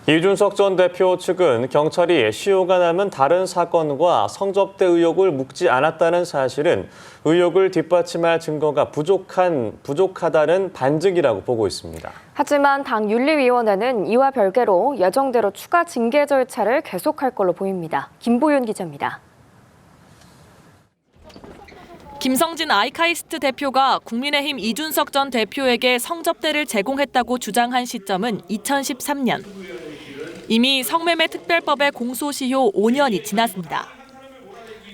이준석 전 대표 측은 경찰이 시효가 남은 다른 사건과 성접대 의혹을 묵지 않았다는 사실은 의혹을 뒷받침할 증거가 부족하다는 반증이라고 보고 있습니다. 하지만 당 윤리위원회는 이와 별개로 예정대로 추가 징계 절차를 계속할 걸로 보입니다. 김보윤 기자입니다. 김성진 아이카이스트 대표가 국민의힘 이준석 전 대표에게 성접대를 제공했다고 주장한 시점은 2013년. 이미 성매매 특별법의 공소시효 5년이 지났습니다.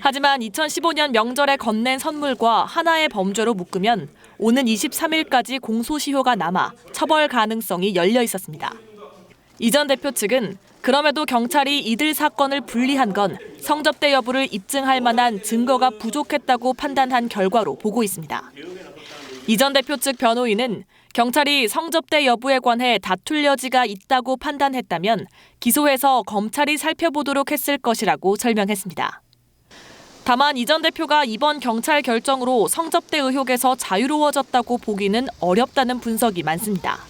하지만 2015년 명절에 건넨 선물과 하나의 범죄로 묶으면 오는 23일까지 공소시효가 남아 처벌 가능성이 열려 있었습니다. 이 전 대표 측은 그럼에도 경찰이 이들 사건을 분리한 건 성접대 여부를 입증할 만한 증거가 부족했다고 판단한 결과로 보고 있습니다. 이 전 대표 측 변호인은 경찰이 성접대 여부에 관해 다툴 여지가 있다고 판단했다면 기소해서 검찰이 살펴보도록 했을 것이라고 설명했습니다. 다만 이 전 대표가 이번 경찰 결정으로 성접대 의혹에서 자유로워졌다고 보기는 어렵다는 분석이 많습니다.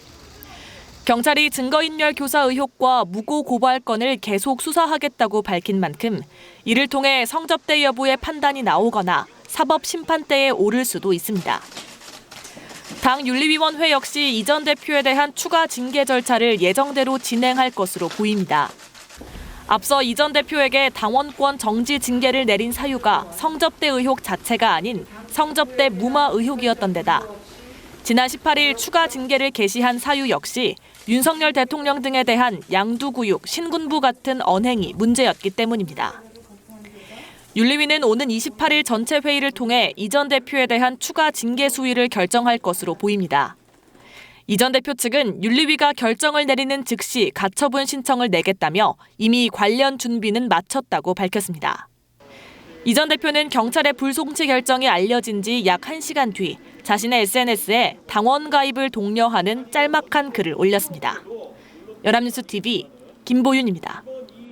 경찰이 증거인멸 교사 의혹과 무고 고발건을 계속 수사하겠다고 밝힌 만큼 이를 통해 성접대 여부의 판단이 나오거나 사법심판대에 오를 수도 있습니다. 당 윤리위원회 역시 이 전 대표에 대한 추가 징계 절차를 예정대로 진행할 것으로 보입니다. 앞서 이 전 대표에게 당원권 정지 징계를 내린 사유가 성접대 의혹 자체가 아닌 성접대 무마 의혹이었던 데다 지난 18일 추가 징계를 개시한 사유 역시 윤석열 대통령 등에 대한 양두구육, 신군부 같은 언행이 문제였기 때문입니다. 윤리위는 오는 28일 전체 회의를 통해 이 전 대표에 대한 추가 징계 수위를 결정할 것으로 보입니다. 이 전 대표 측은 윤리위가 결정을 내리는 즉시 가처분 신청을 내겠다며 이미 관련 준비는 마쳤다고 밝혔습니다. 이 전 대표는 경찰의 불송치 결정이 알려진 지 약 1시간 뒤 자신의 SNS에 당원 가입을 독려하는 짤막한 글을 올렸습니다. 연합뉴스 TV 김보윤입니다.